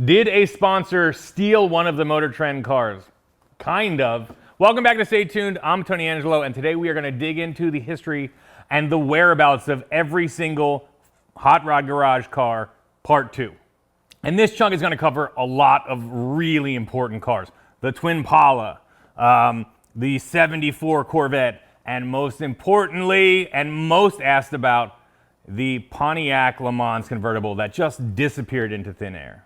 Did a sponsor steal one of the Motor Trend cars? Kind of. Welcome back to Stay Tuned. I'm Tony Angelo, and today we are going to dig into the history and the whereabouts of every single Hot Rod Garage car, part 2. And this chunk is going to cover a lot of really important cars. The Twin Pala, the 74 Corvette, and most importantly, and most asked about, the Pontiac Le Mans convertible that just disappeared into thin air.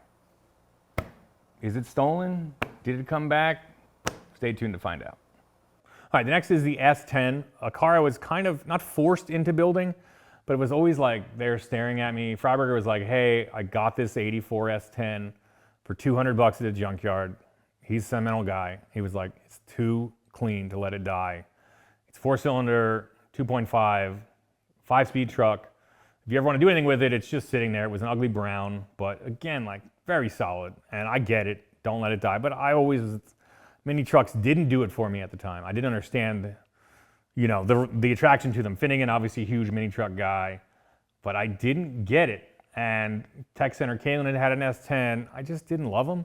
Is it stolen? Did it come back? Stay tuned to find out. All right, the next is the S10, a car I was kind of not forced into building, but it was always like they're staring at me. Freiberger was like, hey, I got this 84 S10 for $200 at the junkyard. He's a sentimental guy. He was like, it's too clean to let it die. It's 4-cylinder, 2.5, 5-speed truck. If you ever want to do anything with it, it's just sitting there. It was an ugly brown, but again, like very solid. And I get it. Don't let it die. But I always, mini trucks didn't do it for me at the time. I didn't understand, you know, the attraction to them. Finnegan, obviously a huge mini truck guy, but I didn't get it. And Tech Center Kalen had an S10. I just didn't love them.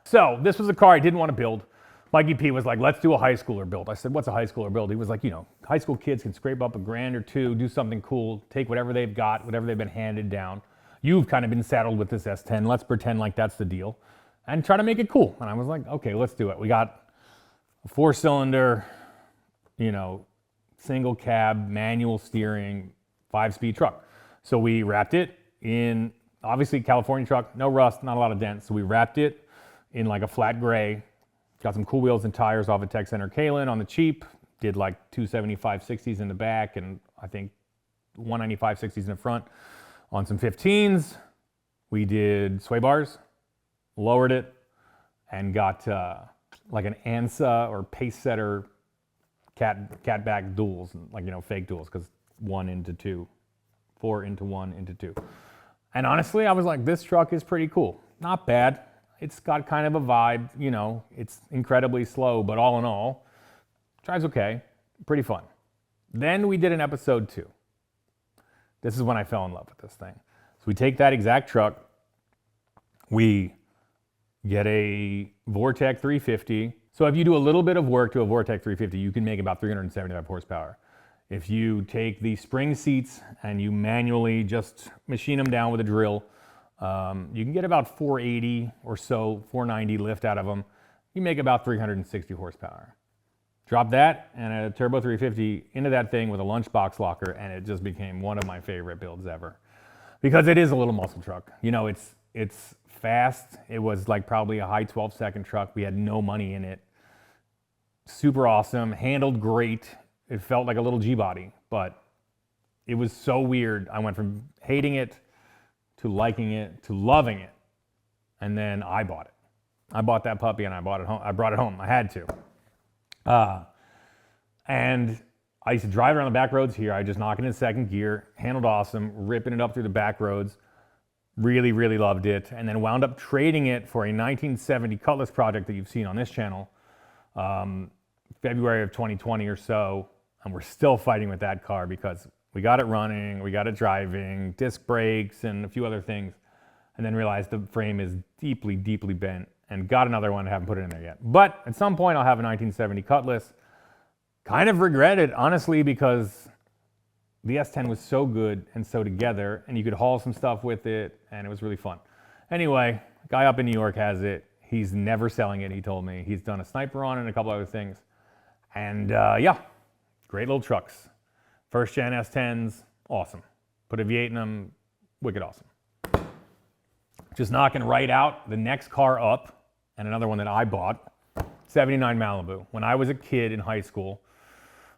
So this was a car I didn't want to build. Mikey P was like, let's do a high schooler build. I said, what's a high schooler build? He was like, you know, high school kids can scrape up $1,000 or $2,000, do something cool, take whatever they've got, whatever they've been handed down. You've kind of been saddled with this S10. Let's pretend like that's the deal and try to make it cool. And I was like, okay, let's do it. We got a 4-cylinder, you know, single cab, manual steering, 5-speed truck. So we wrapped it in, obviously California truck, no rust, not a lot of dents. So we wrapped it in like a flat gray. Got some cool wheels and tires off at Tech Center Kalen on the cheap. Did like 275 60s in the back and I think 195 60s in the front. On some 15s, we did sway bars, lowered it, and got like an ANSA or pace setter cat back duals, like, you know, fake duals, because 1 into 2, 4 into 1 into 2. And honestly, I was like, this truck is pretty cool. Not bad. It's got kind of a vibe, you know, it's incredibly slow, but all in all, drives okay, pretty fun. Then we did an episode 2. This is when I fell in love with this thing. So we take that exact truck, we get a Vortec 350. So if you do a little bit of work to a Vortec 350, you can make about 375 horsepower. If you take the spring seats and you manually just machine them down with a drill, you can get about 480 or so, 490 lift out of them. You make about 360 horsepower. Drop that and a turbo 350 into that thing with a lunchbox locker, and it just became one of my favorite builds ever. Because it is a little muscle truck. You know, it's fast. It was like probably a high 12-second truck. We had no money in it. Super awesome, handled great. It felt like a little G-body, but it was so weird. I went from hating it to liking it, to loving it. And then I bought it. I bought that puppy and I bought it home. I brought it home. I had to. And I used to drive around the back roads here. I just knock it in second gear, handled awesome, ripping it up through the back roads. Really, really loved it. And then wound up trading it for a 1970 Cutlass project that you've seen on this channel, February of 2020 or so. And we're still fighting with that car because we got it running, we got it driving, disc brakes and a few other things, and then realized the frame is deeply, deeply bent, and got another one, haven't put it in there yet. But at some point I'll have a 1970 Cutlass. Kind of regret it, honestly, because the S10 was so good and so together, and you could haul some stuff with it, and it was really fun. Anyway, guy up in New York has it. He's never selling it, he told me. He's done a sniper on it and a couple other things. And yeah, great little trucks. First gen S10s, awesome. Put a V8 in them, wicked awesome. Just knocking right out the next car up, and another one that I bought, 79 Malibu. When I was a kid in high school,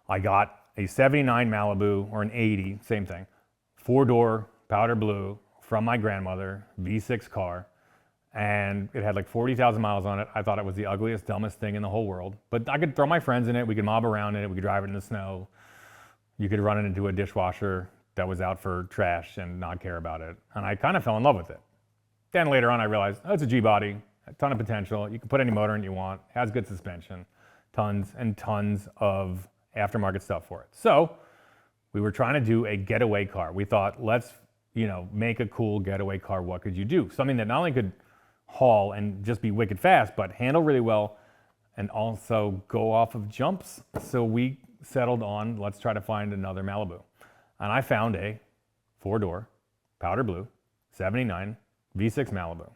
I got a 79 Malibu, or an 80, same thing, 4-door, powder blue, from my grandmother, V6 car, and it had like 40,000 miles on it. I thought it was the ugliest, dumbest thing in the whole world, but I could throw my friends in it, we could mob around in it, we could drive it in the snow. You could run it into a dishwasher that was out for trash and not care about it. And I kind of fell in love with it. Then later on I realized, oh, it's a G-body, a ton of potential. You can put any motor in you want, has good suspension, tons and tons of aftermarket stuff for it. So we were trying to do a getaway car. We thought, let's, you know, make a cool getaway car. What could you do? Something that not only could haul and just be wicked fast, but handle really well and also go off of jumps. So we settled on, let's try to find another Malibu. And I found a 4-door, powder blue, 79 V6 Malibu.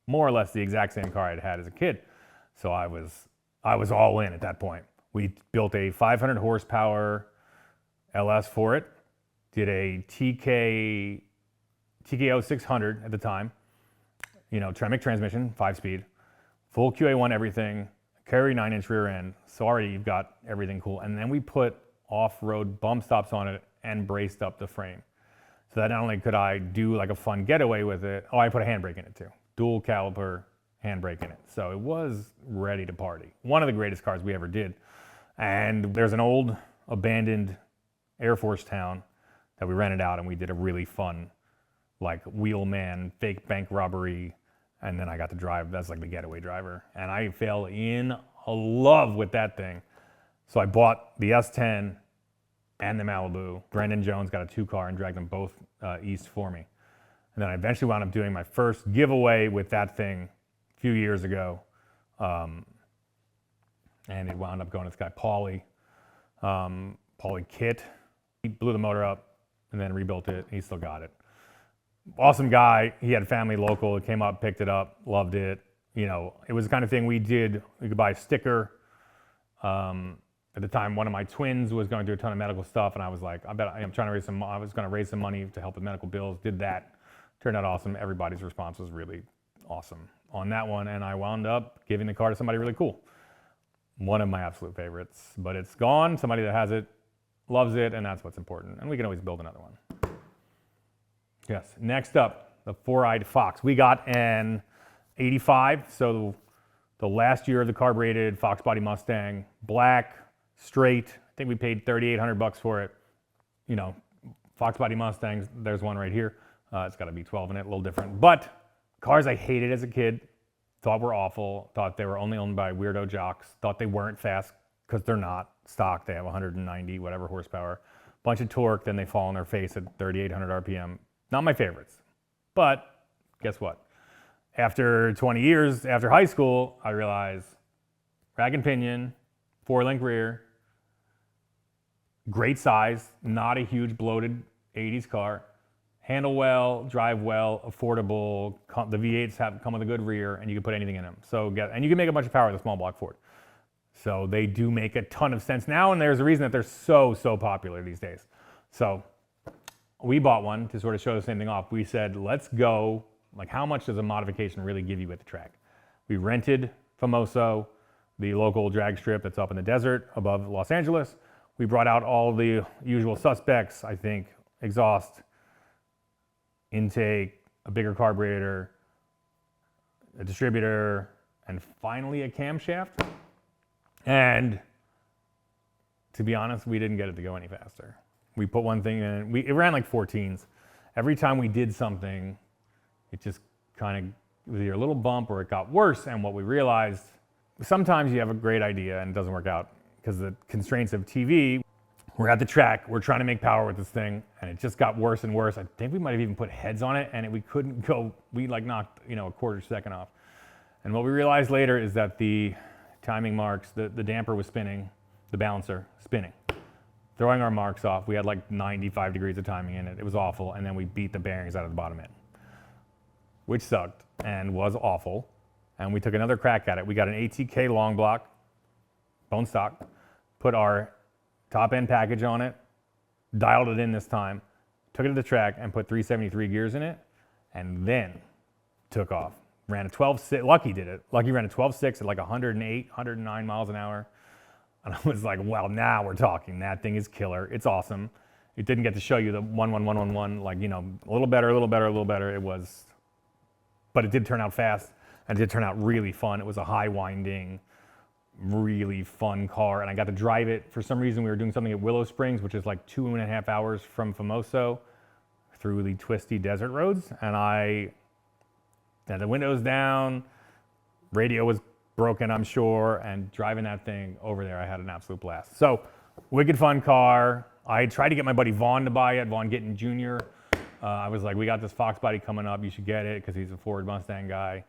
More or less the exact same car I'd had as a kid. So I was all in at that point. We built a 500 horsepower LS for it, did a TKO 600 at the time, Tremec transmission, 5-speed, full QA1 everything, carry 9-inch rear end. So already you've got everything cool. And then we put off-road bump stops on it and braced up the frame. So that not only could I do like a fun getaway with it, I put a handbrake in it too. Dual caliper handbrake in it. So it was ready to party. One of the greatest cars we ever did. And there's an old abandoned Air Force town that we rented out, and we did a really fun like wheelman, fake bank robbery, and then I got to drive, that's like the getaway driver. And I fell in love with that thing. So I bought the S10 and the Malibu. Brendan Jones got a 2-car and dragged them both east for me. And then I eventually wound up doing my first giveaway with that thing a few years ago. And it wound up going to this guy, Paulie Kit. He blew the motor up and then rebuilt it. He still got it. Awesome guy. He had family local. It came up, picked it up, loved it. It was the kind of thing we did. We could buy a sticker. At the time, one of my twins was going through a ton of medical stuff, and I was like, I'm trying to raise some. I was going to raise some money to help with medical bills. Did that. Turned out awesome. Everybody's response was really awesome on that one, and I wound up giving the car to somebody really cool. One of my absolute favorites, but it's gone. Somebody that has it, loves it, and that's what's important. And we can always build another one. Yes. Next up, the 4-eyed fox. We got an 85, so the last year of the carbureted Fox body Mustang, black, straight. I think we paid $3,800 for it. Fox body Mustangs, there's one right here. It's got a V12 in it, a little different. But cars I hated as a kid, thought were awful, thought they were only owned by weirdo jocks, thought they weren't fast because they're not stock. They have 190 whatever horsepower, bunch of torque, then they fall on their face at 3,800 RPM. Not my favorites. But guess what? After 20 years, after high school, I realized rag and pinion, 4-link rear, great size, not a huge bloated 80s car, handle well, drive well, affordable. The V8s come with a good rear, and you can put anything in them. And you can make a bunch of power with a small block Ford. So they do make a ton of sense now, and there's a reason that they're so popular these days. So we bought one to sort of show the same thing off. We said, let's go, like how much does a modification really give you at the track? We rented Famoso, the local drag strip that's up in the desert above Los Angeles. We brought out all the usual suspects, I think, exhaust, intake, a bigger carburetor, a distributor, and finally a camshaft. And to be honest, we didn't get it to go any faster. We put one thing in, it ran like 14s. Every time we did something, it just kind of, it was either a little bump or it got worse. And what we realized, sometimes you have a great idea and it doesn't work out because the constraints of TV. We're at the track, we're trying to make power with this thing, and it just got worse and worse. I think we might have even put heads on it, and we couldn't go, we like knocked, a quarter second off. And what we realized later is that the timing marks, the damper was spinning, the balancer spinning, throwing our marks off. We had like 95 degrees of timing in it. It was awful, and then we beat the bearings out of the bottom end, which sucked and was awful. And we took another crack at it. We got an ATK long block, bone stock, put our top end package on it, dialed it in this time, took it to the track and put 373 gears in it, and then took off. Ran a 12.6, Lucky did it. Lucky ran a 12.6 at like 108, 109 miles an hour. And I was like, well, now we're talking. That thing is killer. It's awesome. It didn't get to show you the 11111, like, a little better, a little better, a little better. It was, but it did turn out fast and it did turn out really fun. It was a high winding, really fun car. And I got to drive it. For some reason, we were doing something at Willow Springs, which is like 2.5 hours from Famoso through the twisty desert roads. And I had the windows down, radio was broken, I'm sure, and driving that thing over there, I had an absolute blast. So, wicked fun car. I tried to get my buddy Vaughn to buy it, Vaughn Gittin Jr. I was like, we got this Fox body coming up, you should get it, because he's a Ford Mustang guy.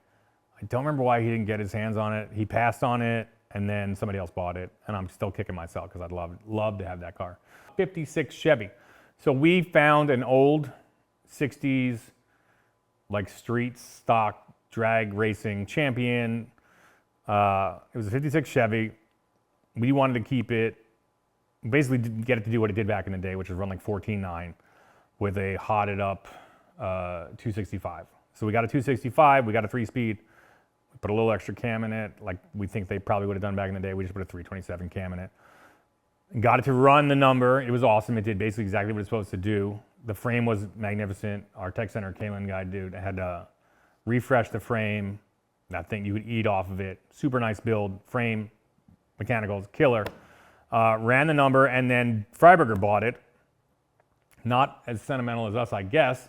I don't remember why he didn't get his hands on it. He passed on it, and then somebody else bought it, and I'm still kicking myself because I'd love to have that car. 56 Chevy. So we found an old 60s, like street stock drag racing Champion. It was a 56 Chevy. We wanted to keep it, basically get it to do what it did back in the day, which is run like 14.9 with a hotted up 265. So we got a 265, we got a 3-speed, put a little extra cam in it, like we think they probably would have done back in the day. We just put a 327 cam in it. Got it to run the number. It was awesome. It did basically exactly what it's supposed to do. The frame was magnificent. Our tech center Kalen guy, dude, had to refresh the frame. That thing, you could eat off of it. Super nice build. Frame, mechanicals, killer. Ran the number, and then Freiberger bought it. Not as sentimental as us, I guess.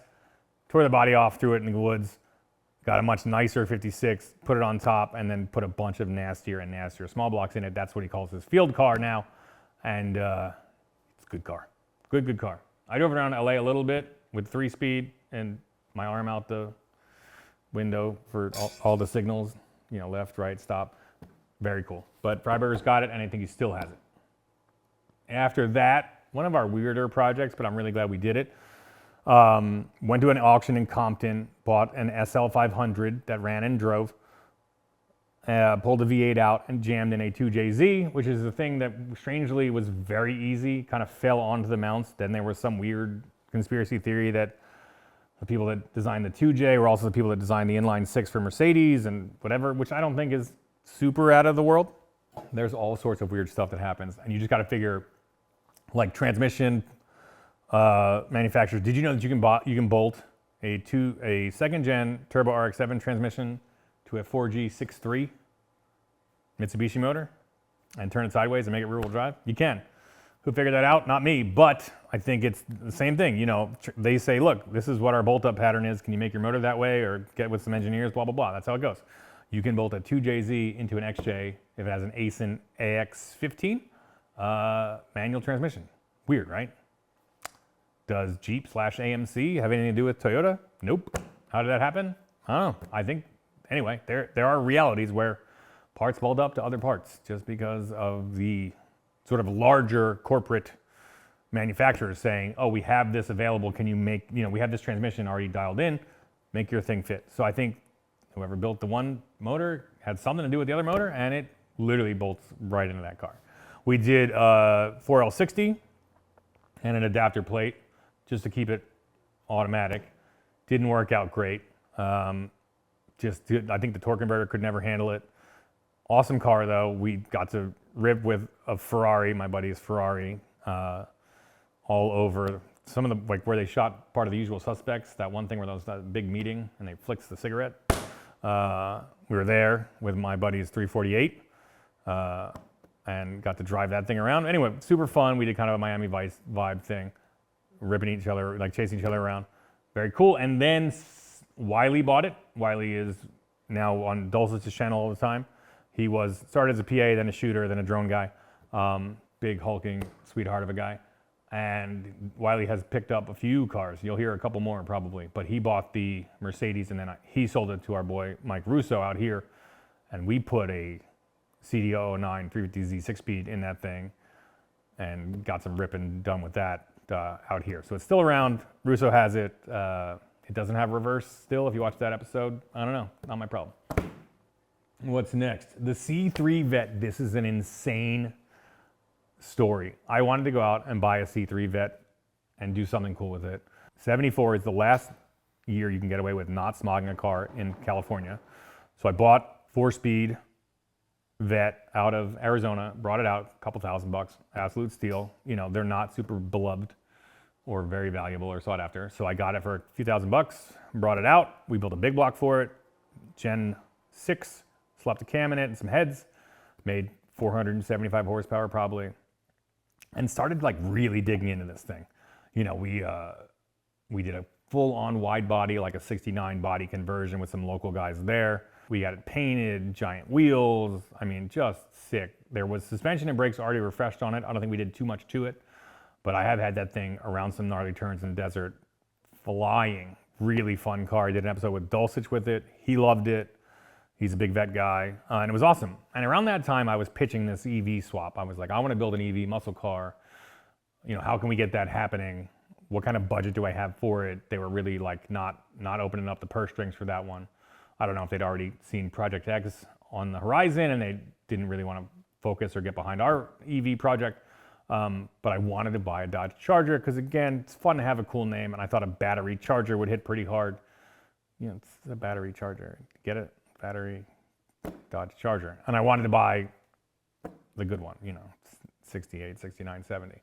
Tore the body off, threw it in the woods. Got a much nicer 56, put it on top, and then put a bunch of nastier and nastier small blocks in it. That's what he calls his field car now. And it's a good car. Good car. I drove around LA a little bit with 3-speed and my arm out the window for all the signals, you know, left, right, stop. Very cool. But Freiberger's got it, and I think he still has it. After that, one of our weirder projects, but I'm really glad we did it. Went to an auction in Compton, bought an SL500 that ran and drove. Pulled the V8 out and jammed in a 2JZ, which is a thing that strangely was very easy, kind of fell onto the mounts. Then there was some weird conspiracy theory that the people that designed the 2J were also the people that designed the inline 6 for Mercedes and whatever, which I don't think is super out of the world. There's all sorts of weird stuff that happens, and you just got to figure, like transmission manufacturers. Did you know that you can bolt a second gen turbo RX-7 transmission to a 4G 6.3 Mitsubishi motor and turn it sideways and make it rear-wheel drive? You can. Who figured that out? Not me, but I think it's the same thing. You know, they say, look, this is what our bolt-up pattern is. Can you make your motor that way or get with some engineers, blah, blah, blah. That's how it goes. You can bolt a 2JZ into an XJ if it has an ASIN AX15 manual transmission. Weird, right? Does Jeep/AMC have anything to do with Toyota? Nope. How did that happen? I don't know. I think, anyway, there are realities where parts bolt up to other parts just because of the sort of larger corporate manufacturers saying, oh, we have this available. Can you make, you know, we have this transmission already dialed in, make your thing fit. So I think whoever built the one motor had something to do with the other motor, and it literally bolts right into that car. We did 4L60 and an adapter plate just to keep it automatic. Didn't work out great. I think the torque converter could never handle it. Awesome car though. We got to rip with a Ferrari, my buddy's Ferrari, all over some of the, like where they shot part of The Usual Suspects, that one thing where there was that big meeting and they flicked the cigarette. We were there with my buddy's 348 and got to drive that thing around. Anyway, super fun. We did kind of a Miami Vice vibe thing, ripping each other, like chasing each other around. Very cool. And then Wiley bought it. Wiley is now on Dulcich's channel all the time. He started as a PA, then a shooter, then a drone guy. Big hulking sweetheart of a guy. And Wiley has picked up a few cars. You'll hear a couple more probably. But he bought the Mercedes and then he sold it to our boy Mike Russo out here. And we put a CD009 350Z 6-speed in that thing and got some ripping done with that out here. So it's still around. Russo has it. It doesn't have reverse still. If you watch that episode, I don't know. Not my problem. What's next? The C3 Vet. This is an insane story. I wanted to go out and buy a C3 Vet and do something cool with it. 74 is the last year you can get away with not smogging a car in California. So I bought 4-speed Vet out of Arizona, brought it out, a couple $1,000, absolute steal. You know, they're not super beloved or very valuable or sought after. So I got it for a few $1,000, brought it out. We built a big block for it, Gen 6, slapped a cam in it and some heads, made 475 horsepower probably, and started like really digging into this thing. You know, we did a full-on wide body, like a 69 body conversion with some local guys there. We got it painted, giant wheels. I mean, just sick. There was suspension and brakes already refreshed on it. I don't think we did too much to it, but I have had that thing around some gnarly turns in the desert, flying. Really fun car. I did an episode with Dulcich with it. He loved it. He's a big vet guy, and it was awesome. And around that time, I was pitching this EV swap. I was like, I want to build an EV muscle car. How can we get that happening? What kind of budget do I have for it? They were really like not opening up the purse strings for that one. I don't know if they'd already seen Project X on the horizon and they didn't really want to focus or get behind our EV project. But I wanted to buy a Dodge Charger because, again, it's fun to have a cool name, and I thought a battery charger would hit pretty hard. It's a battery charger. Get it? Battery Dodge Charger. And I wanted to buy the good one, 68, 69, 70.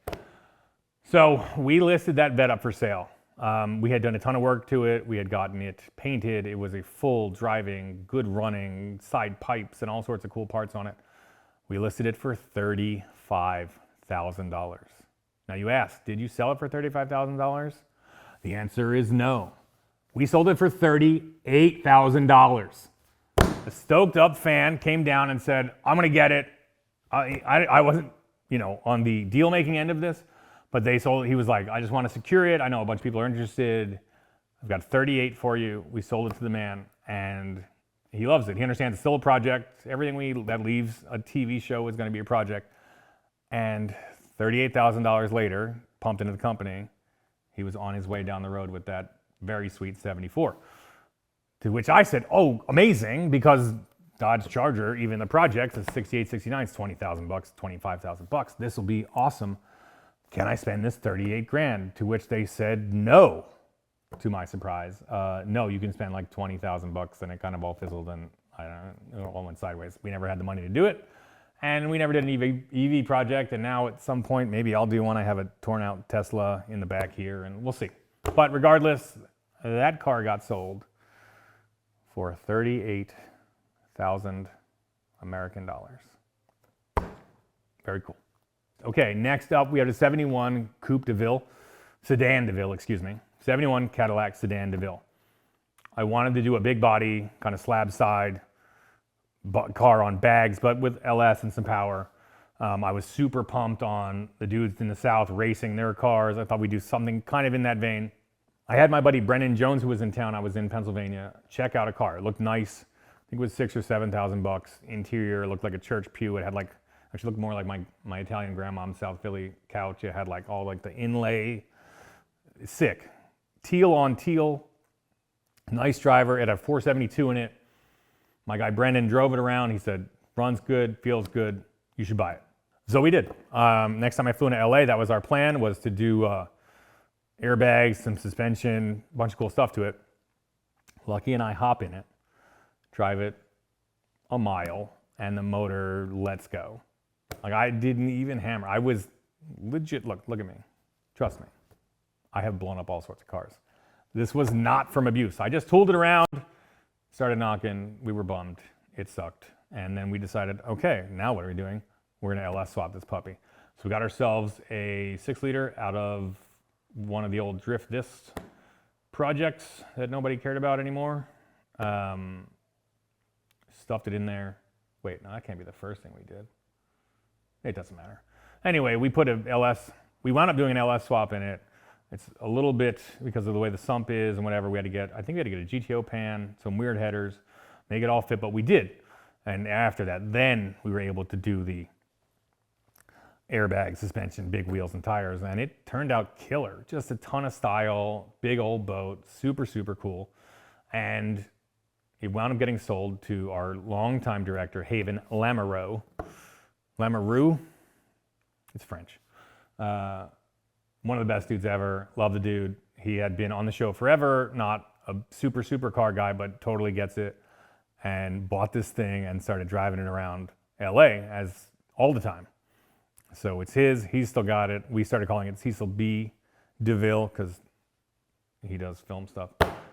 So we listed that vet up for sale. We had done a ton of work to it. We had gotten it painted. It was a full driving, good running, side pipes and all sorts of cool parts on it. We listed it for $35,000. Now you ask, did you sell it for $35,000? The answer is no. We sold it for $38,000. A stoked up fan came down and said, I'm gonna get it. I wasn't, on the deal making end of this, but they sold it. He was like, I just want to secure it. I know a bunch of people are interested. I've got 38 for you. We sold it to the man and he loves it. He understands it's still a project. Everything that leaves a TV show is going to be a project. And $38,000 later, pumped into the company, he was on his way down the road with that very sweet 74. To which I said, oh, amazing, because Dodge Charger, even the project, is 68, 69, it's $20,000, $25,000. This will be awesome. Can I spend this 38 grand? To which they said no, to my surprise. No, you can spend like $20,000, and it kind of all fizzled and it all went sideways. We never had the money to do it, and we never did an EV project, and now at some point, maybe I'll do one. I have a torn out Tesla in the back here, and we'll see. But regardless, that car got sold for 38,000 American dollars. Very cool. Okay, next up we have a 71 Sedan DeVille, 71 Cadillac Sedan DeVille. I wanted to do a big body, kind of slab side car on bags, but with LS and some power. I was super pumped on the dudes in the South racing their cars. I thought we'd do something kind of in that vein. I had my buddy Brendan Jones, who was in town. I was in Pennsylvania. Check out a car. It looked nice. I think it was $6,000 or $7,000. Interior looked like a church pew. It had actually looked more like my Italian grandmom's South Philly couch. It had all the inlay. Sick. Teal on teal. Nice driver. It had a 472 in it. My guy Brendan drove it around. He said, runs good, feels good. You should buy it. So we did. Next time I flew into LA, that was our plan, was to do airbags, some suspension, a bunch of cool stuff to it. Lucky and I hop in it, drive it a mile, and the motor lets go. I didn't even hammer. I was legit, look at me. Trust me. I have blown up all sorts of cars. This was not from abuse. I just tooled it around, started knocking, we were bummed. It sucked. And then we decided, okay, now what are we doing? We're gonna LS swap this puppy. So we got ourselves a 6-liter out of one of the old drift disc projects that nobody cared about anymore. Stuffed it in there. Wait, no, that can't be the first thing we did. It doesn't matter. Anyway, we wound up doing an LS swap in it. It's a little bit, because of the way the sump is and whatever, I think we had to get a GTO pan, some weird headers, make it all fit, but we did. And after that, then we were able to do the airbag, suspension, big wheels and tires, and it turned out killer. Just a ton of style, big old boat, super, super cool. And it wound up getting sold to our longtime director, Haven Lamoureux. Lamoureux? It's French. One of the best dudes ever. Love the dude. He had been on the show forever, not a super, super car guy, but totally gets it. And bought this thing and started driving it around LA as all the time. So it's his, he's still got it. We started calling it Cecil B. DeVille because he does film stuff.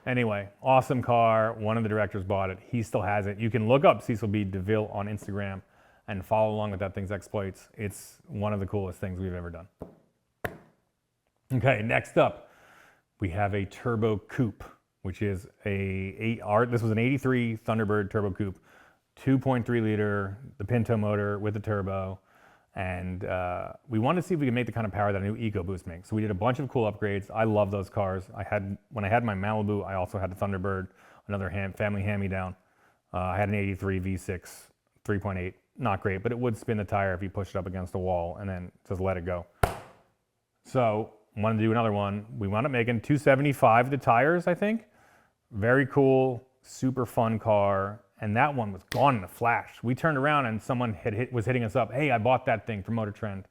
Anyway, awesome car. One of the directors bought it. He still has it. You can look up Cecil B. DeVille on Instagram and follow along with that thing's exploits. It's one of the coolest things we've ever done. Okay, next up, we have a turbo coupe, which is this was an 83 Thunderbird turbo coupe, 2.3 liter, the Pinto motor with the turbo. And we wanted to see if we could make the kind of power that a new EcoBoost makes. So we did a bunch of cool upgrades. I love those cars. When I had my Malibu, I also had a Thunderbird, another family hand-me-down. I had an 83 V6 3.8, not great, but it would spin the tire if you pushed it up against the wall and then just let it go. So wanted to do another one. We wound up making 275 the tires, I think. Very cool, super fun car. And that one was gone in a flash. We turned around and someone was hitting us up. Hey, I bought that thing from Motor Trend.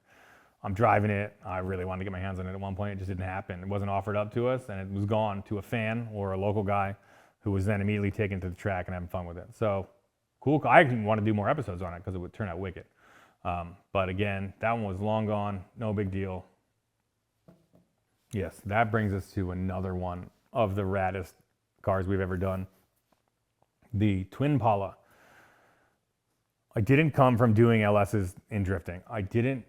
I'm driving it. I really wanted to get my hands on it at one point. It just didn't happen. It wasn't offered up to us, and it was gone to a fan or a local guy who was then immediately taken to the track and having fun with it. So cool. I didn't want to do more episodes on it because it would turn out wicked. But again, that one was long gone. No big deal. Yes, that brings us to another one of the raddest cars we've ever done. The Twin Pala. I didn't come from doing LSs in drifting. I didn't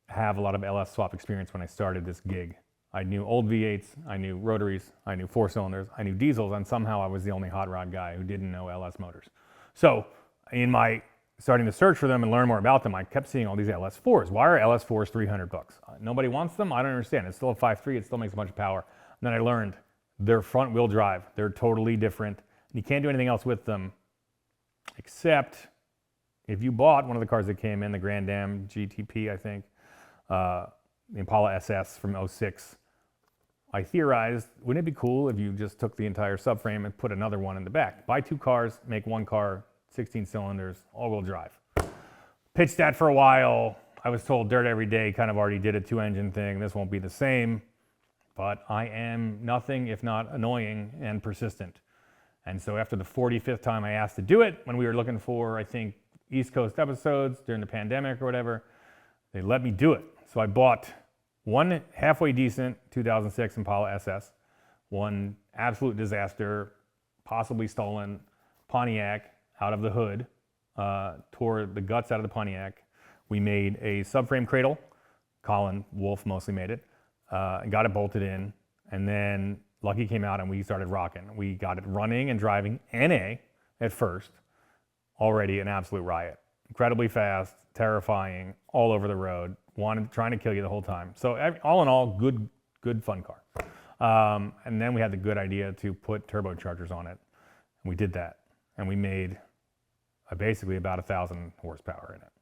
have a lot of LS swap experience when I started this gig. I knew old V8s, I knew rotaries, I knew 4-cylinders, I knew diesels, and somehow I was the only hot rod guy who didn't know LS motors. So in my starting to search for them and learn more about them, I kept seeing all these LS4s. Why are LS4s $300? Nobody wants them? I don't understand. It's still a 5.3, it still makes a bunch of power. And then I learned they're front wheel drive. They're totally different. And you can't do anything else with them except if you bought one of the cars that came in, the Grand Am GTP, I think, the Impala SS from 06, I theorized, wouldn't it be cool if you just took the entire subframe and put another one in the back? Buy two cars, make one car, 16 cylinders, all-wheel drive. Pitched that for a while. I was told Dirt Every Day kind of already did a two-engine thing. This won't be the same, but I am nothing if not annoying and persistent. And so after the 45th time I asked to do it, when we were looking for, I think, East Coast episodes during the pandemic or whatever, they let me do it. So I bought one halfway decent 2006 Impala SS, one absolute disaster, possibly stolen Pontiac out of the hood, tore the guts out of the Pontiac. We made a subframe cradle. Colin Wolf mostly made it, and got it bolted in. And then Lucky came out and we started rocking. We got it running and driving NA at first, already an absolute riot. Incredibly fast, terrifying, all over the road, trying to kill you the whole time. So all in all, good fun car. And then we had the good idea to put turbochargers on it. And we did that. And we made basically about 1,000 horsepower in it.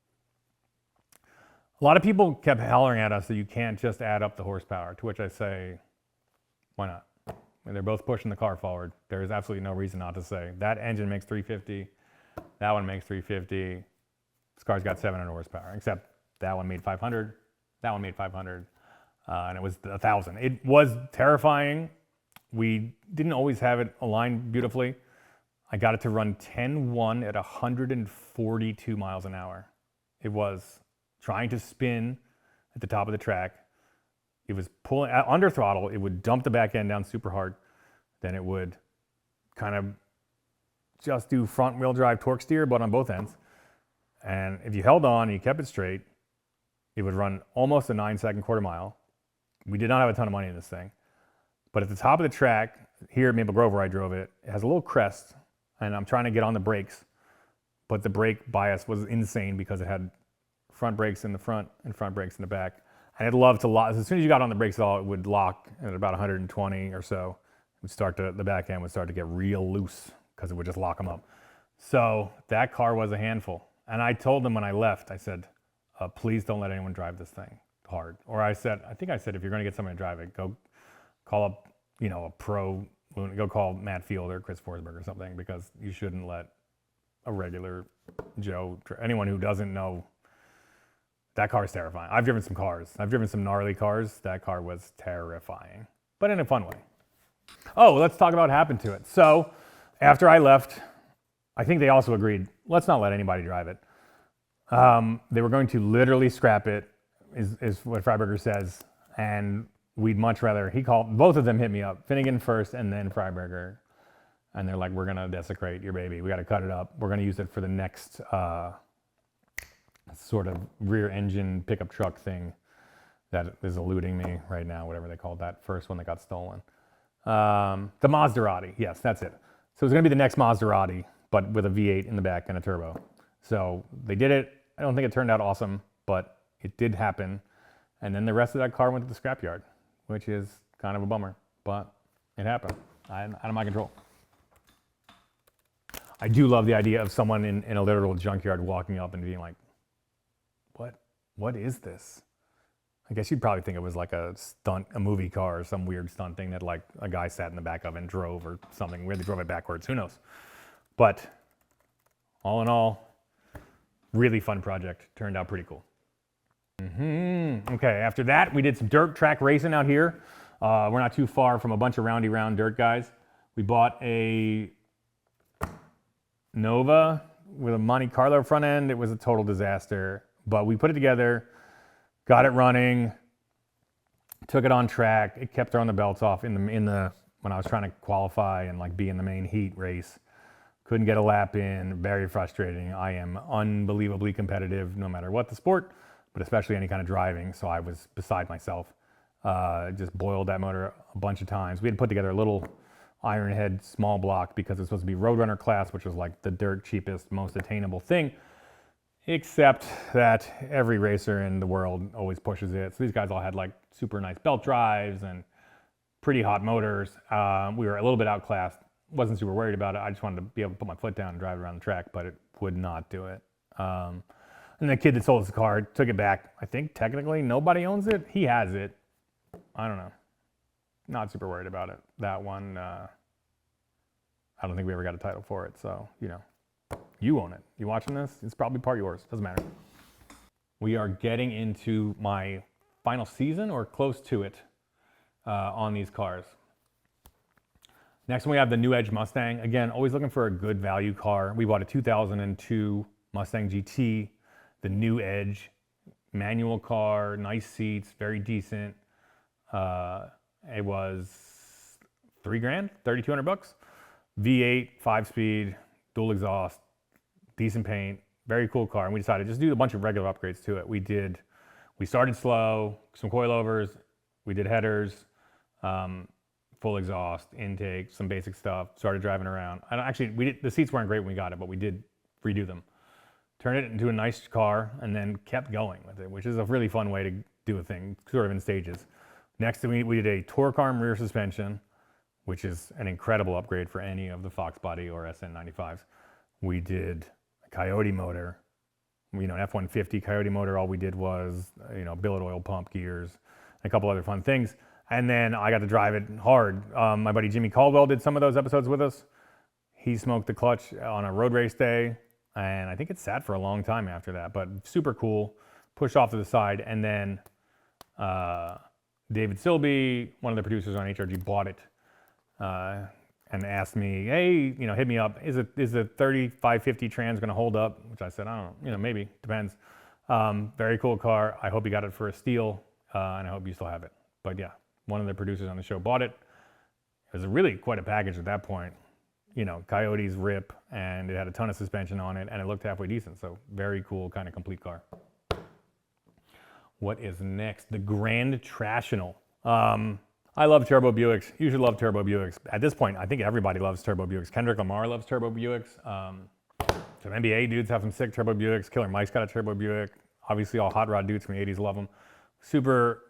A lot of people kept hollering at us that you can't just add up the horsepower, to which I say, why not? I mean, they're both pushing the car forward. There is absolutely no reason not to say. That engine makes 350, that one makes 350, this car's got 700 horsepower, except that one made 500, that one made 500, and it was 1,000. It was terrifying. We didn't always have it aligned beautifully. I got it to run 10-1 at 142 miles an hour. It was trying to spin at the top of the track. It was pulling under throttle. It would dump the back end down super hard. Then it would kind of just do front wheel drive torque steer, but on both ends. And if you held on and you kept it straight, it would run almost a 9-second quarter mile. We did not have a ton of money in this thing. But at the top of the track, here at Maple Grove where I drove it, it has a little crest, and I'm trying to get on the brakes, but the brake bias was insane because it had front brakes in the front and front brakes in the back. And it loved to lock. As soon as you got on the brakes at all, it would lock at about 120 or so. The back end would start to get real loose because it would just lock them up. So that car was a handful. And I told them when I left, I said, please don't let anyone drive this thing hard. Or I think I said, if you're going to get somebody to drive it, go call up, a pro, go call Matt Field or Chris Forsberg or something, because you shouldn't let a regular Joe, anyone who doesn't know. That car is terrifying. I've driven some cars. I've driven some gnarly cars. That car was terrifying, but in a fun way. Oh, let's talk about what happened to it. So after I left, I think they also agreed, let's not let anybody drive it. They were going to literally scrap it, is what Freiberger says. And we'd much rather, both of them hit me up, Finnegan first and then Freiberger. And they're like, we're going to desecrate your baby. We got to cut it up. We're going to use it for the next sort of rear engine pickup truck thing that is eluding me right now, whatever they called that first one that got stolen. The Maserati, yes, that's it. So it's going to be the next Maserati, but with a V8 in the back and a turbo. So they did it. I don't think it turned out awesome, but it did happen. And then the rest of that car went to the scrapyard, which is kind of a bummer, but it happened. Out of my control. I do love the idea of someone in a literal junkyard walking up and being like, what is this? I guess you'd probably think it was like a movie car or some weird stunt thing that like a guy sat in the back of and drove or something. Where they drove it backwards, who knows? But all in all, really fun project. Turned out pretty cool. Okay, after that, we did some dirt track racing out here. We're not too far from a bunch of roundy round dirt guys. We bought a Nova with a Monte Carlo front end. It was a total disaster, but we put it together, got it running, took it on track. It kept throwing the belts off in the when I was trying to qualify and like be in the main heat race. Couldn't get a lap in, very frustrating. I am unbelievably competitive no matter what the sport, but especially any kind of driving. So I was beside myself. Just boiled that motor a bunch of times. We had put together a little iron head small block because it's supposed to be Roadrunner class, which was like the dirt cheapest, most attainable thing. Except that every racer in the world always pushes it. So these guys all had like super nice belt drives and pretty hot motors. We were a little bit outclassed. Wasn't super worried about it. I just wanted to be able to put my foot down and drive around the track, but it would not do it. And the kid that sold us the car took it back. I think technically nobody owns it. He has it. I don't know. Not super worried about it. That one, I don't think we ever got a title for it. So, you know, you own it. You watching this? It's probably part yours. Doesn't matter. We are getting into my final season or close to it on these cars. Next one, we have the New Edge Mustang. Again, always looking for a good value car. We bought a 2002 Mustang GT, the New Edge, manual car, nice seats, very decent. It was $3,000, $3,200. V8, 5-speed, dual exhaust, decent paint, very cool car. And we decided to just do a bunch of regular upgrades to it. We started slow, some coilovers, we did headers, full exhaust, intake, some basic stuff, started driving around. The seats weren't great when we got it, but we did redo them. Turned it into a nice car and then kept going with it, which is a really fun way to do a thing, sort of in stages. Next, we did a torque arm rear suspension, which is an incredible upgrade for any of the Fox Body or SN95s. We did a Coyote motor, an F-150 Coyote motor. All we did was, billet oil pump gears, and a couple other fun things. And then I got to drive it hard. My buddy Jimmy Caldwell did some of those episodes with us. He smoked the clutch on a road race day, and I think it sat for a long time after that, but super cool. Pushed off to the side, and then David Silby, one of the producers on HRG, bought it and asked me, hey, hit me up. Is the 3550 trans going to hold up? Which I said, I don't know, maybe, depends. Very cool car. I hope you got it for a steal, and I hope you still have it. But yeah, one of the producers on the show bought it. It was really quite a package at that point. Coyote's rip, and it had a ton of suspension on it, and it looked halfway decent. So very cool, kind of complete car. What is next? The Grand Trational. I love turbo Buicks. You should love turbo Buicks. At this point, I think everybody loves turbo Buicks. Kendrick Lamar loves turbo Buicks. Some NBA dudes have some sick turbo Buicks. Killer Mike's got a turbo Buick. Obviously, all hot rod dudes from the 80s love them. Super,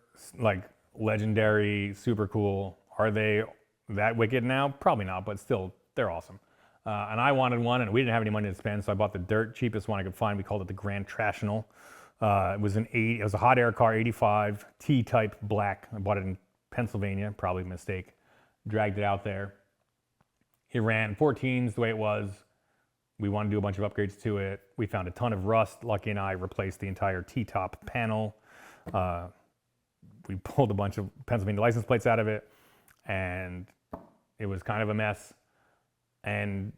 legendary, super cool. Are they that wicked now? Probably not, but still, they're awesome. And I wanted one, and we didn't have any money to spend, so I bought the dirt cheapest one I could find. We called it the Grand Trational. It was a hot air car, 85, T-type black. I bought it in Pennsylvania, probably a mistake. Dragged it out there. It ran 14s the way it was. We wanted to do a bunch of upgrades to it. We found a ton of rust. Lucky and I replaced the entire T-top panel. We pulled a bunch of Pennsylvania license plates out of it, and it was kind of a mess. And,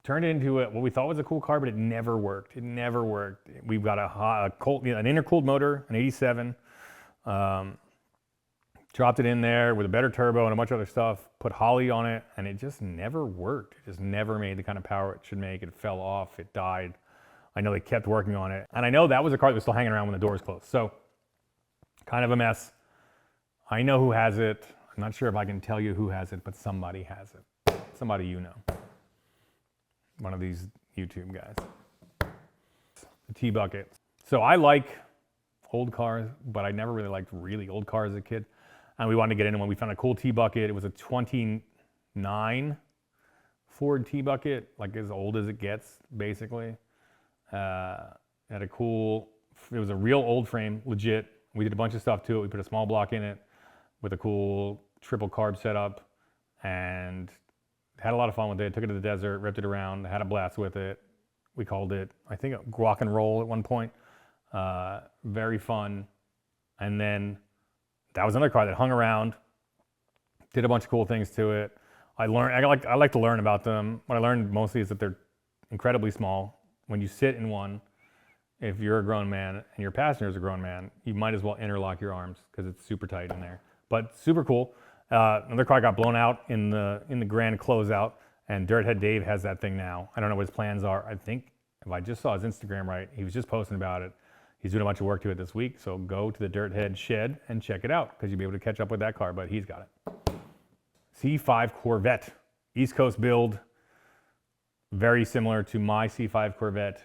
turned it into what we thought was a cool car, but it never worked. It never worked. We've got an intercooled motor, an 87. Dropped it in there with a better turbo and a bunch of other stuff, put Holly on it, and it just never worked. It just never made the kind of power it should make. It fell off, it died. I know they kept working on it. And I know that was a car that was still hanging around when the doors closed. So, kind of a mess. I know who has it. I'm not sure if I can tell you who has it, but somebody has it. Somebody you know. One of these YouTube guys. The T-Bucket. So I like old cars, but I never really liked really old cars as a kid. And we wanted to get into one. We found a cool T-Bucket. It was a 29 Ford T-Bucket, like as old as it gets, basically. Had a cool, it was a real old frame, legit. We did a bunch of stuff to it. We put a small block in it with a cool triple carb setup and had a lot of fun with it. Took it to the desert, ripped it around, had a blast with it. We called it, I think, Guac and Roll at one point. Very fun. And then that was another car that hung around, did a bunch of cool things to it. I like to learn about them. What I learned mostly is that they're incredibly small. When you sit in one, if you're a grown man and your passenger is a grown man, you might as well interlock your arms because it's super tight in there. But super cool. Another car got blown out in the grand closeout, and Dirthead Dave has that thing now. I don't know what his plans are. I think if I just saw his Instagram right, he was just posting about it. He's doing a bunch of work to it this week, so go to the Dirthead shed and check it out because you'll be able to catch up with that car, but he's got it. C5 Corvette, East Coast build, very similar to my C5 Corvette.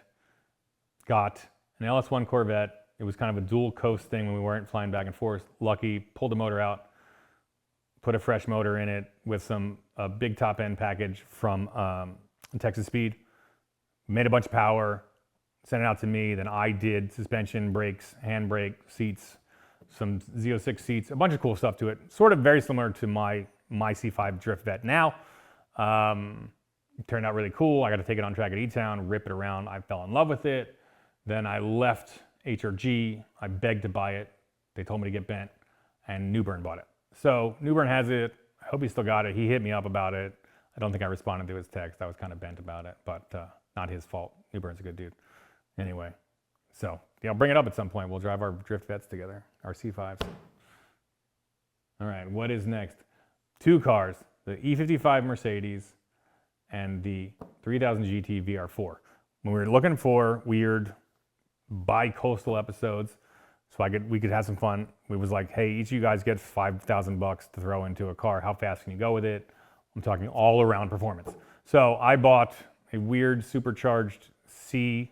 Got an LS1 Corvette. It was kind of a dual coast thing when we weren't flying back and forth. Lucky, pulled the motor out, put a fresh motor in it with a big top end package from Texas Speed. Made a bunch of power, sent it out to me. Then I did suspension, brakes, handbrake, seats, some Z06 seats, a bunch of cool stuff to it. Sort of very similar to my C5 Drift Vet now. It turned out really cool. I got to take it on track at E-Town, rip it around. I fell in love with it. Then I left HRG. I begged to buy it. They told me to get bent, and Newburn bought it. So Newburn has it. I hope he still got it. He hit me up about it. I don't think I responded to his text. I was kind of bent about it, but not his fault. Newburn's a good dude. Anyway, so yeah, I'll bring it up at some point. We'll drive our Drift Vets together, our C5s. All right, what is next? Two cars, the E55 Mercedes and the 3000 GT VR4. When we were looking for weird bi-coastal episodes, so we could have some fun, we was like, hey, each of you guys gets $5,000 to throw into a car. How fast can you go with it? I'm talking all around performance. So I bought a weird supercharged C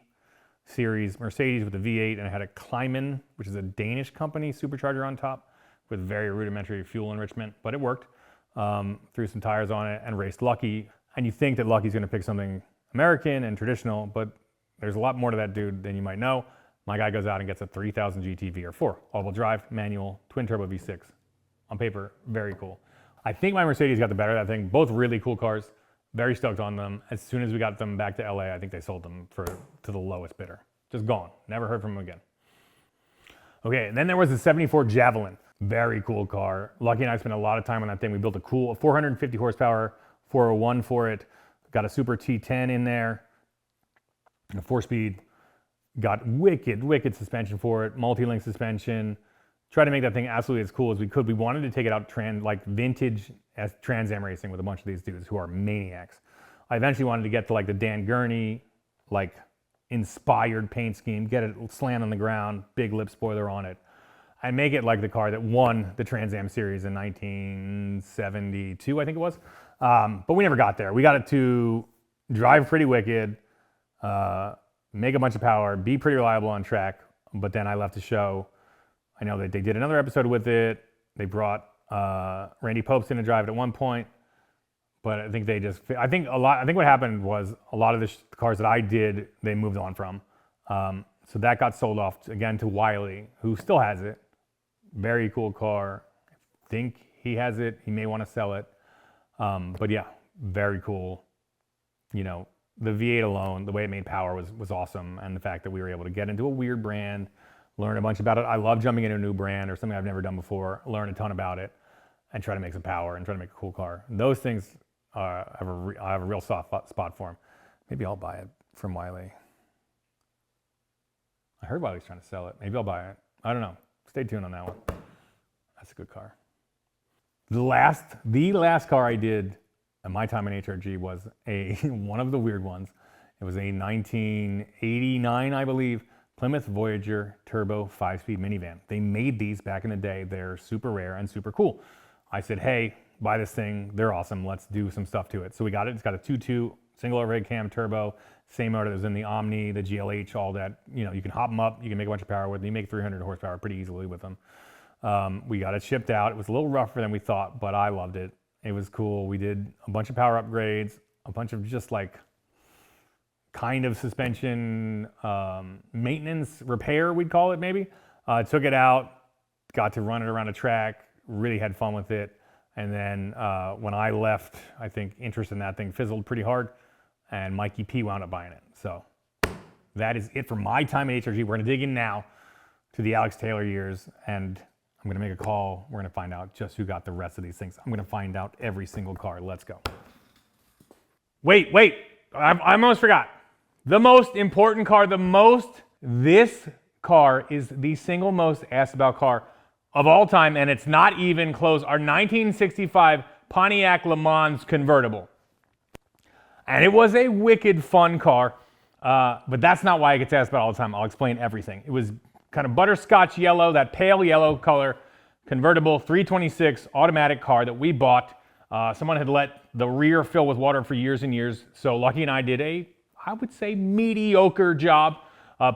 series Mercedes with a V8, and it had a Kleiman, which is a Danish company, supercharger on top with very rudimentary fuel enrichment, but it worked. Threw some tires on it and raced Lucky. And you think that Lucky's gonna pick something American and traditional, but there's a lot more to that dude than you might know. My guy goes out and gets a 3000 GT VR4, all-wheel drive, manual, twin-turbo V6. On paper, very cool. I think my Mercedes got the better of that thing. Both really cool cars, very stoked on them. As soon as we got them back to LA, I think they sold them to the lowest bidder. Just gone, never heard from them again. Okay, and then there was the 74 Javelin. Very cool car. Lucky and I spent a lot of time on that thing. We built a cool 450 horsepower 401 for it. Got a Super T10 in there, a 4-speed. Got wicked suspension for it, multi-link suspension. Tried to make that thing absolutely as cool as we could. We wanted to take it out like vintage as Trans Am racing with a bunch of these dudes who are maniacs. I eventually wanted to get to like the Dan Gurney, like inspired paint scheme, get it slant on the ground, big lip spoiler on it, and make it like the car that won the Trans Am series in 1972, I think it was. But we never got there. We got it to drive pretty wicked, make a bunch of power, be pretty reliable on track, but then I left the show. I know that they did another episode with it. They brought Randy Popes in to drive it at one point, but I think I think what happened was a lot of the cars that I did, they moved on from. So that got sold off again to Wiley, who still has it. Very cool car. I think he has it. He may want to sell it. But yeah, very cool. You know, the V8 alone, the way it made power was awesome. And the fact that we were able to get into a weird brand, learn a bunch about it. I love jumping into a new brand or something I've never done before, learn a ton about it, and try to make some power and try to make a cool car. And those things, I have a real soft spot for them. Maybe I'll buy it from Wiley. I heard Wiley's trying to sell it. Maybe I'll buy it. I don't know. Stay tuned on that one. That's a good car. The last car I did at my time in HRG was one of the weird ones. It was a 1989, I believe, Plymouth Voyager Turbo 5-speed minivan. They made these back in the day. They're super rare and super cool. I said, hey, buy this thing. They're awesome. Let's do some stuff to it. So we got it. It's got a 2.2 single overhead cam turbo, same motor that was in the Omni, the GLH, all that. You know, you can hop them up. You can make a bunch of power with them. You make 300 horsepower pretty easily with them. We got it shipped out. It was a little rougher than we thought, but I loved it. It was cool. We did a bunch of power upgrades. a bunch of just like kind of suspension maintenance repair, we'd call it maybe. Took it out, got to run it around a track, really had fun with it. And then when I left, I think interest in that thing fizzled pretty hard, and Mikey P wound up buying it. So that is it for my time at HRG. We're gonna dig in now to the Alex Taylor years, and I'm gonna make a call. We're gonna find out just who got the rest of these things. I'm gonna find out every single car. Let's go. Wait, I almost forgot. The most important car, this car is the single most asked about car of all time, and it's not even close. Our 1965 Pontiac Le Mans convertible. And it was a wicked fun car, but that's not why it gets asked about all the time. I'll explain everything. It was kind of butterscotch yellow, that pale yellow color, convertible 326 automatic car that we bought. Someone had let the rear fill with water for years and years, so Lucky and I did I would say mediocre job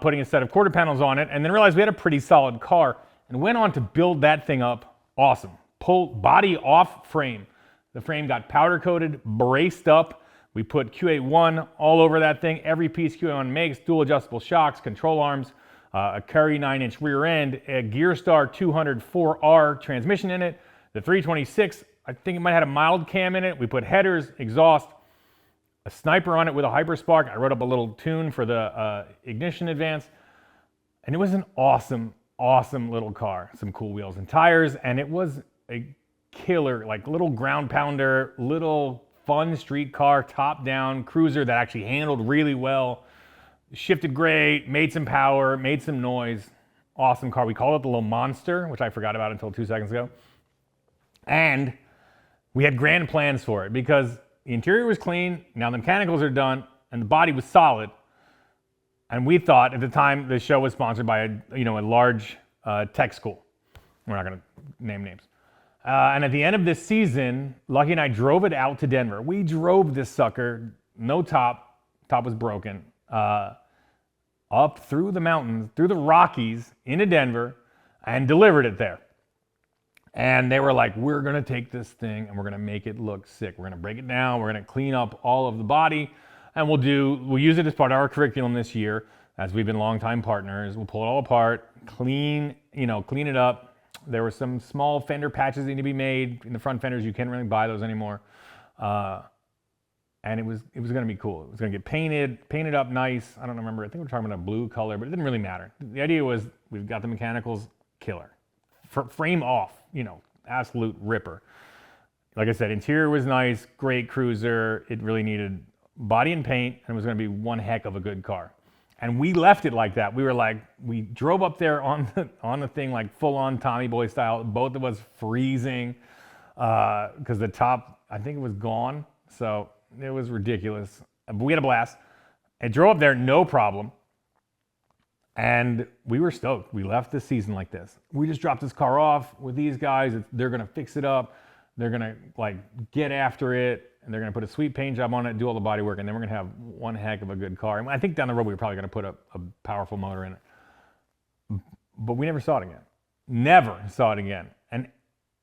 putting a set of quarter panels on it, and then realized we had a pretty solid car, and went on to build that thing up awesome. Pull body off frame. The frame got powder coated, braced up. We put QA1 all over that thing. Every piece QA1 makes, dual adjustable shocks, control arms, a Curry 9-inch rear end, a Gearstar 204R transmission in it. The 326, I think it might have had a mild cam in it. We put headers, exhaust, a sniper on it with a Hyperspark. I wrote up a little tune for the ignition advance. And it was an awesome, awesome little car. Some cool wheels and tires. And it was a killer, like little ground pounder, little fun street car, top down cruiser that actually handled really well. Shifted great, made some power, made some noise. Awesome car. We called it the little Monster, which I forgot about until 2 seconds ago. And we had grand plans for it because the interior was clean, now the mechanicals are done, and the body was solid. And we thought at the time the show was sponsored by a large tech school. We're not going to name names. And at the end of this season, Lucky and I drove it out to Denver. We drove this sucker, no top was broken, up through the mountains, through the Rockies into Denver, and delivered it there. And they were like, we're gonna take this thing and we're gonna make it look sick. We're gonna break it down, we're gonna clean up all of the body, and we'll use it as part of our curriculum this year, as we've been longtime partners. We'll pull it all apart, clean it up. There were some small fender patches that need to be made in the front fenders. You can't really buy those anymore. And it was gonna be cool. It was gonna get painted up nice. I don't remember, I think we're talking about a blue color, but it didn't really matter. The idea was we've got the mechanicals killer. Frame off, absolute ripper. Like I said, interior was nice, great cruiser. It really needed body and paint, and it was gonna be one heck of a good car. And we left it like that. We drove up there on the thing like full on Tommy Boy style. Both of us freezing because the top, I think it was gone. So it was ridiculous. But we had a blast. I drove up there, no problem. And we were stoked. We left this season like this. We just dropped this car off with these guys. They're gonna fix it up. They're gonna get after it, and they're gonna put a sweet paint job on it, do all the body work, and then we're gonna have one heck of a good car. And I think down the road we're probably gonna put a powerful motor in it. But we never saw it again. Never saw it again. And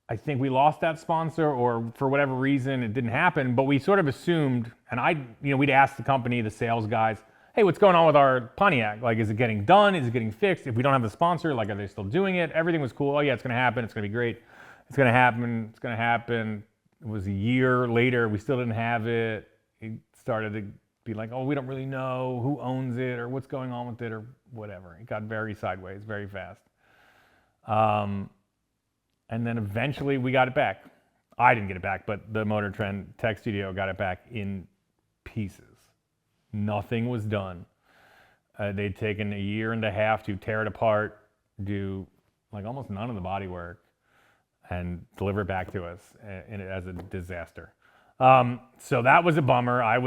I think we lost that sponsor, or for whatever reason it didn't happen. But we sort of assumed, and we'd ask the company, the sales guys, hey, what's going on with our Pontiac? Like, is it getting done? Is it getting fixed? If we don't have the sponsor, are they still doing it? Everything was cool. Oh yeah, it's gonna happen. It's gonna be great. It's gonna happen. It's gonna happen. It was a year later. We still didn't have it. It started to be like, oh, we don't really know who owns it or what's going on with it or whatever. It got very sideways, very fast. And then eventually we got it back. I didn't get it back, but the Motor Trend Tech Studio got it back in pieces. Nothing was done. They'd taken a year and a half to tear it apart, do almost none of the body work, and deliver it back to us as a disaster. So that was a bummer. I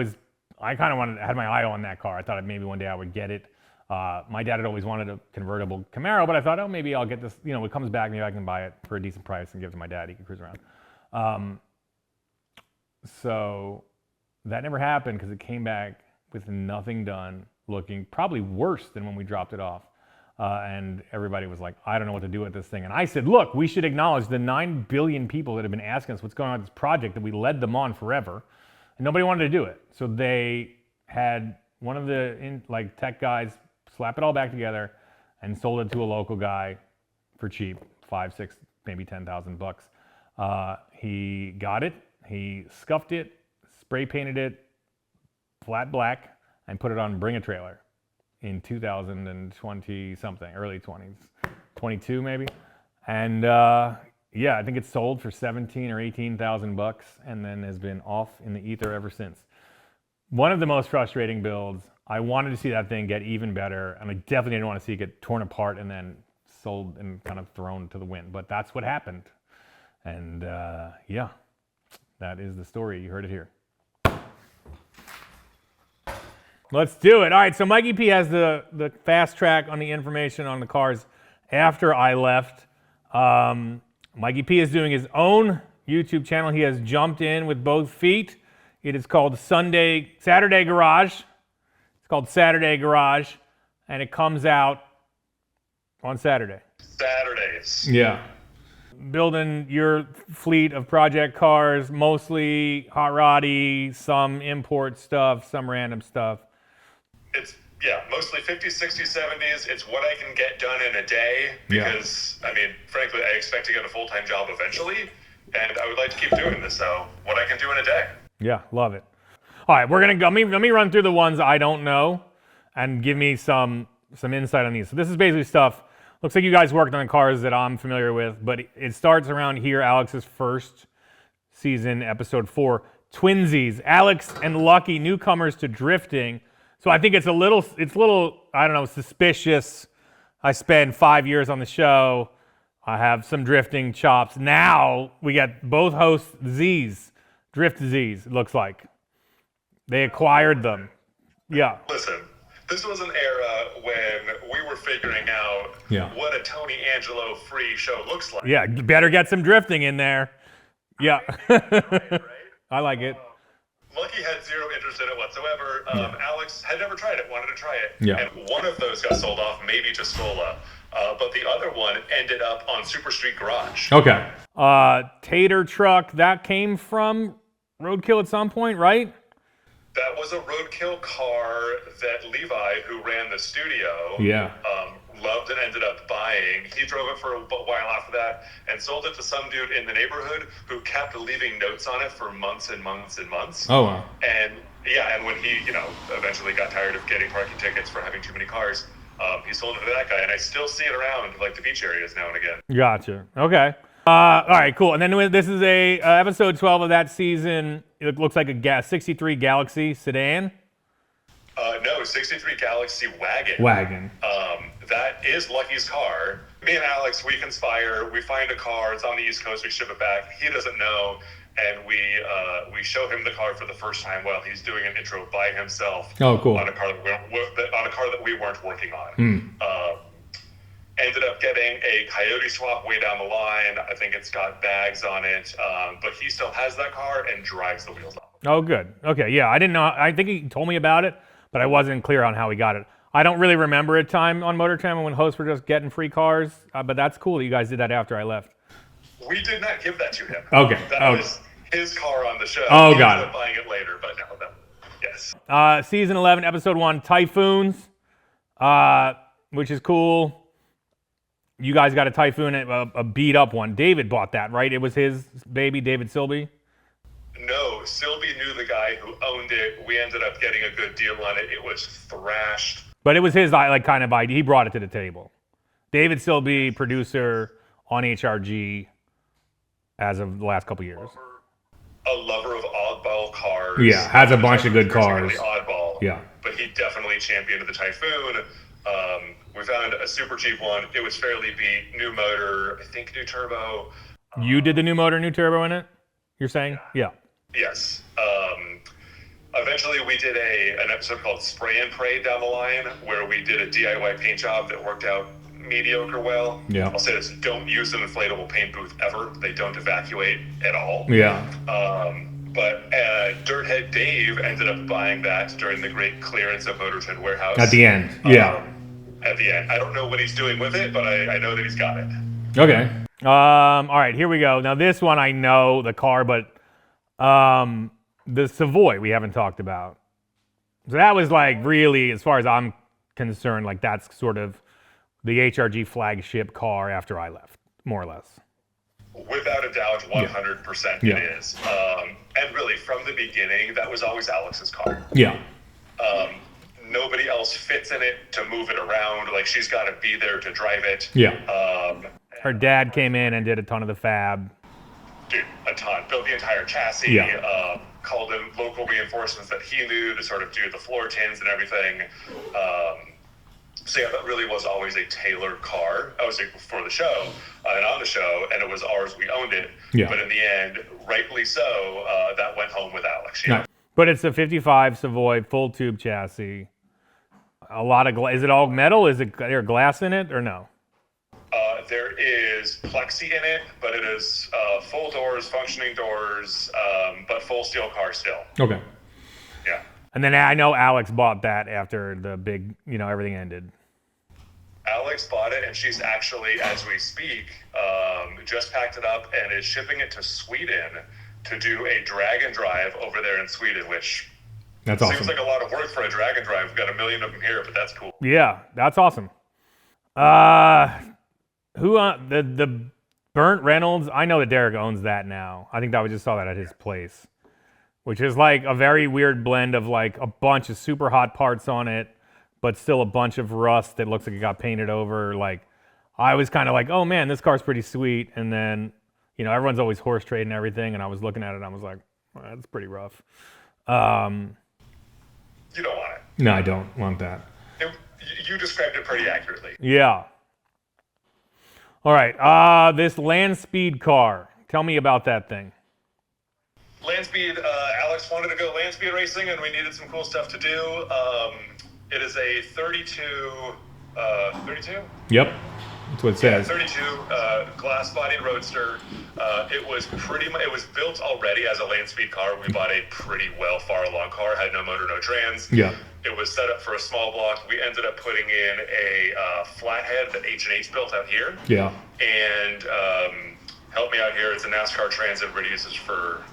kind of had my eye on that car. I thought maybe one day I would get it. My dad had always wanted a convertible Camaro, but I thought, oh, maybe I'll get this. It comes back, maybe I can buy it for a decent price and give it to my dad. He can cruise around. So that never happened because it came back with nothing done, looking probably worse than when we dropped it off. And everybody was like, I don't know what to do with this thing. And I said, look, we should acknowledge the 9 billion people that have been asking us what's going on with this project, that we led them on forever. and nobody wanted to do it. So they had one of the tech guys slap it all back together and sold it to a local guy for cheap, 5, 6, maybe $10,000. He got it, he scuffed it, spray painted it flat black, and put it on Bring a Trailer in 2020 something, early 20s, 22 maybe. And yeah, I think it's sold for 17 or 18,000 bucks, and then has been off in the ether ever since. One of the most frustrating builds. I wanted to see that thing get even better, and I definitely didn't want to see it get torn apart and then sold and kind of thrown to the wind. But that's what happened. And yeah, that is the story. You heard it here. Let's do it. All right, so Mikey P has the fast track on the information on the cars after I left. Mikey P is doing his own YouTube channel. He has jumped in with both feet. It is called Saturday Garage. It's called Saturday Garage, and it comes out on Saturday. Saturdays. Yeah. Building your fleet of project cars, mostly hot roddy, some import stuff, some random stuff. It's, yeah, mostly 50s, 60s, 70s. It's what I can get done in a day because, I mean, frankly, I expect to get a full-time job eventually, and I would like to keep doing this, so what I can do in a day. Yeah, love it. All right, we're gonna go. Let me run through the ones I don't know, and give me some insight on these. So this is basically stuff. Looks like you guys worked on cars that I'm familiar with, but it starts around here. Alex's first season, episode 4, Twinsies. Alex and Lucky, newcomers to drifting. So I think it's a little, I don't know, suspicious. I spent 5 years on the show. I have some drifting chops. Now we got both hosts Z's, Drift Z's. It looks like. They acquired them. Yeah. Listen, this was an era when we were figuring out what a Tony Angelo free show looks like. Yeah, better get some drifting in there. Yeah. Right? I like it. Lucky had zero interest in it whatsoever. Alex had never tried it, wanted to try it. Yeah. And one of those got sold off, maybe to Scola. But the other one ended up on Super Street Garage. Okay. Tater Truck, that came from Roadkill at some point, right? That was a Roadkill car that Levi, who ran the studio, loved and ended up buying. He drove it for a while after that and sold it to some dude in the neighborhood who kept leaving notes on it for months and months and months. Oh, wow. And yeah, and when he, eventually got tired of getting parking tickets for having too many cars, he sold it to that guy. And I still see it around like the beach areas now and again. Gotcha. Okay. All right, cool. And then this is a episode 12 of that season. It looks like a 63 Galaxy sedan. No, 63 Galaxy Wagon. That is Lucky's car. Me and Alex, we conspire. We find a car. It's on the East Coast. We ship it back. He doesn't know, and we show him the car for the first time while he's doing an intro by himself. Oh, cool. On a car that we weren't working on. Ended up getting a Coyote swap way down the line. I think it's got bags on it, but he still has that car and drives the wheels off. Oh, good. Okay, yeah, I didn't know. I think he told me about it, but I wasn't clear on how he got it. I don't really remember a time on Motor Trend when hosts were just getting free cars, but that's cool that you guys did that after I left. We did not give that to him. Okay. That was his car on the show. Oh, he got ended it. up buying it later, but no. Yes. Season 11, episode 1, Typhoons, which is cool. You guys got a Typhoon, a beat up one. David bought that, right? It was his baby, David Silby? No, Silby knew the guy who owned it. We ended up getting a good deal on it. It was thrashed. But it was his kind of idea. He brought it to the table. David Silby, producer on HRG as of the last couple years. A lover of oddball cars. Yeah, has a bunch of good cars. Oddball. Yeah. But he definitely championed the Typhoon. We found a super cheap one. It was fairly beat. New motor, I think new turbo. You did the new motor, new turbo in it? You're saying? Yeah. Yes. Eventually we did an episode called Spray and Pray down the line where we did a DIY paint job that worked out mediocre well. Yeah. I'll say this, don't use an inflatable paint booth ever. They don't evacuate at all. Yeah. But Dirthead Dave ended up buying that during the great clearance of Motor Trend Warehouse. At the end, yeah. At the end. I don't know what he's doing with it, but I know that he's got it. Okay. All right, here we go. Now this one I know the car, but the Savoy we haven't talked about. So that was like really, as far as I'm concerned, like that's sort of the HRG flagship car after I left, more or less. Without a doubt, 100% it is. And really, from the beginning, that was always Alex's car. Yeah. Nobody else fits in it to move it around. Like, she's got to be there to drive it. Yeah. Her dad came in and did a ton of the fab. Dude, a ton. Built the entire chassis. Yeah. Called in local reinforcements that he knew to sort of do the floor tins and everything. So yeah, that really was always a tailored car. I was for the show and on the show, and it was ours. We owned it. Yeah. But in the end, rightly so, that went home with Alex. Yeah. But it's a 55 Savoy full tube chassis. A lot of glass. Is it all metal? Is there glass in it or no? There is plexi in it, but it is full doors, functioning doors, but full steel car still. Okay. Yeah. And then I know Alex bought that after the big, everything ended. Alex bought it, and she's actually, as we speak, just packed it up and is shipping it to Sweden to do a drag and drive over there in Sweden, which that's awesome. Seems like a lot of work for a drag and drive. We've got a million of them here, but that's cool. Yeah, that's awesome. Who the Burnt Reynolds? I know that Derek owns that now. I think that we just saw that at his place, which is like a very weird blend of like a bunch of super hot parts on it, but still a bunch of rust that looks like it got painted over. Like, I was kind of like, oh man, this car's pretty sweet. And then, everyone's always horse trading everything. And I was looking at it and I was like, well, that's pretty rough. You don't want it. No, I don't want that. You described it pretty accurately. Yeah. All right. This land speed car. Tell me about that thing. Land speed, Alex wanted to go land speed racing, and we needed some cool stuff to do. It is a 32? Yep, that's what it says. 32 glass body roadster. It was built already as a land speed car. We bought a pretty far along car, had no motor, no trans. Yeah. It was set up for a small block. We ended up putting in a flathead that H&H built out here. Yeah. And help me out here. It's a NASCAR Transit everybody uses for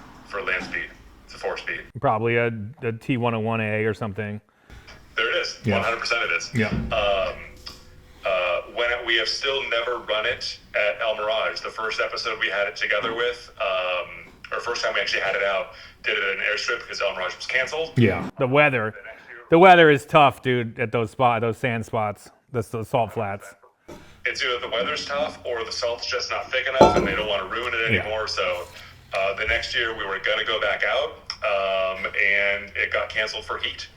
land speed. It's a 4-speed. Probably a T101A or something. There it is. Yeah. 100% it is. Yeah. We have still never run it at El Mirage. The first episode we had it together with, or first time we actually had it out, did it at an airstrip because El Mirage was canceled. Yeah. The weather is tough, dude, at those sand spots, the salt flats. It's either the weather's tough or the salt's just not thick enough and they don't want to ruin it anymore. Yeah. So the next year we were going to go back out and it got canceled for heat.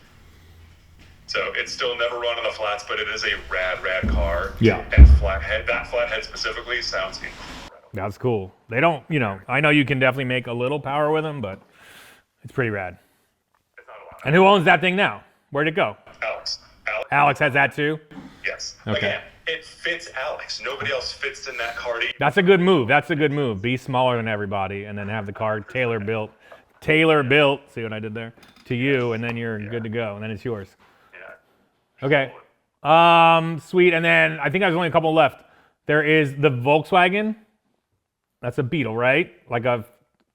So it's still never run on the flats, but it is a rad car. Yeah. And that flathead specifically sounds incredible. That's cool. They don't, I know you can definitely make a little power with them, but it's pretty rad. It's not a lot. And who owns that thing now? Where'd it go? Alex. Alex has that too? Yes. Okay. Again, it fits Alex. Nobody else fits in that car. That's a good move. Be smaller than everybody and then have the car tailor built. See what I did there? To you, and then you're good to go, and then it's yours. Okay. Sweet. And then I think there's only a couple left. There is the Volkswagen. That's a Beetle, right? Like a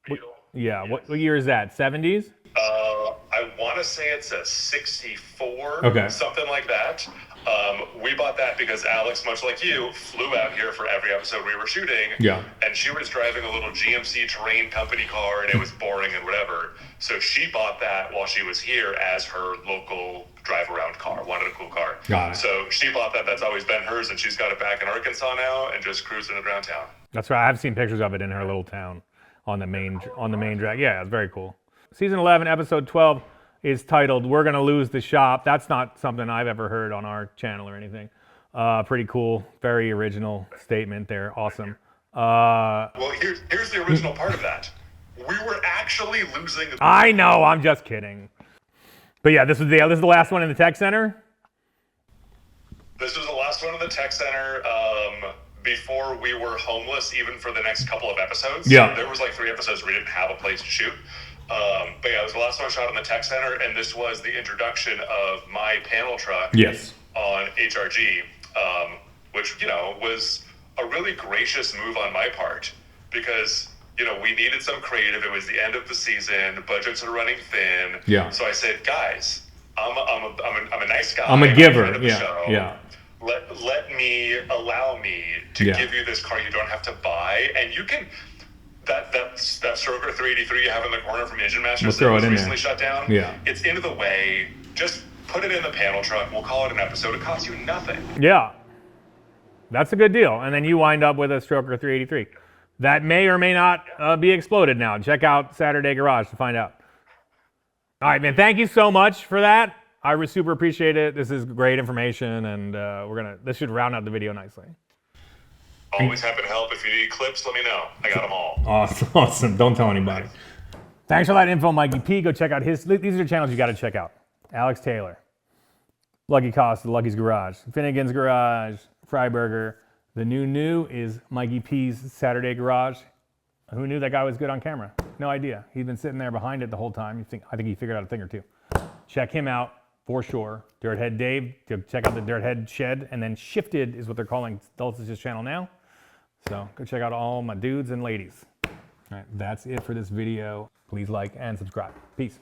Beetle. Yeah. Yes. What year is that? 70s? I want to say it's a 64. Okay. Something like that. We bought that because Alex, much like you, flew out here for every episode we were shooting. Yeah. And she was driving a little GMC Terrain company car, and it was boring and whatever. So she bought that while she was here as her local drive-around car. Wanted a cool car. Got it. So she bought that. That's always been hers, and she's got it back in Arkansas now and just cruising it around town. That's right. I've seen pictures of it in her little town on the main drag. Yeah, it's very cool. Season 11, episode 12 is titled "We're Gonna Lose the Shop." That's not something I've ever heard on our channel or anything. Pretty cool. Very original statement there. Awesome. Well, here's the original part of that. We were actually losing. I know. I'm just kidding. But yeah, this is the last one in the tech center. This was the last one in the tech center. Before we were homeless, even for the next couple of episodes. Yeah. There was like 3 episodes where we didn't have a place to shoot. But yeah, it was the last one shot in the tech center, and this was the introduction of my panel truck. Yes. On HRG, which was a really gracious move on my part, because we needed some creative. It was the end of the season. Budgets are running thin. Yeah. So I said, guys, I'm a nice guy. I'm a giver. I'm a Yeah. show. Yeah. Allow me to give you this car you don't have to buy, and you can. That Stroker 383 you have in the corner from Engine Masters that was recently shut down. Yeah. It's into the way. Just put it in the panel truck. We'll call it an episode. It costs you nothing. Yeah. That's a good deal. And then you wind up with a Stroker 383. That may or may not be exploded now. Check out Saturday Garage to find out. All right, man. Thank you so much for that. I super appreciate it. This is great information, and this should round out the video nicely. Always happy to help. If you need clips, let me know. I got them all. Awesome. Don't tell anybody. Thanks for that info, Mikey P. Go check out these are the channels you got to check out. Alex Taylor, Lucky Costa, Lucky's Garage, Finnegan's Garage, Fryburger. The new is Mikey P's Saturday Garage. Who knew that guy was good on camera? No idea. He's been sitting there behind it the whole time. I think he figured out a thing or two. Check him out for sure. Dirthead Dave, go check out the Dirthead Shed, and then Shifted is what they're calling Dulce's channel now. So go check out all my dudes and ladies. All right, that's it for this video. Please like and subscribe. Peace.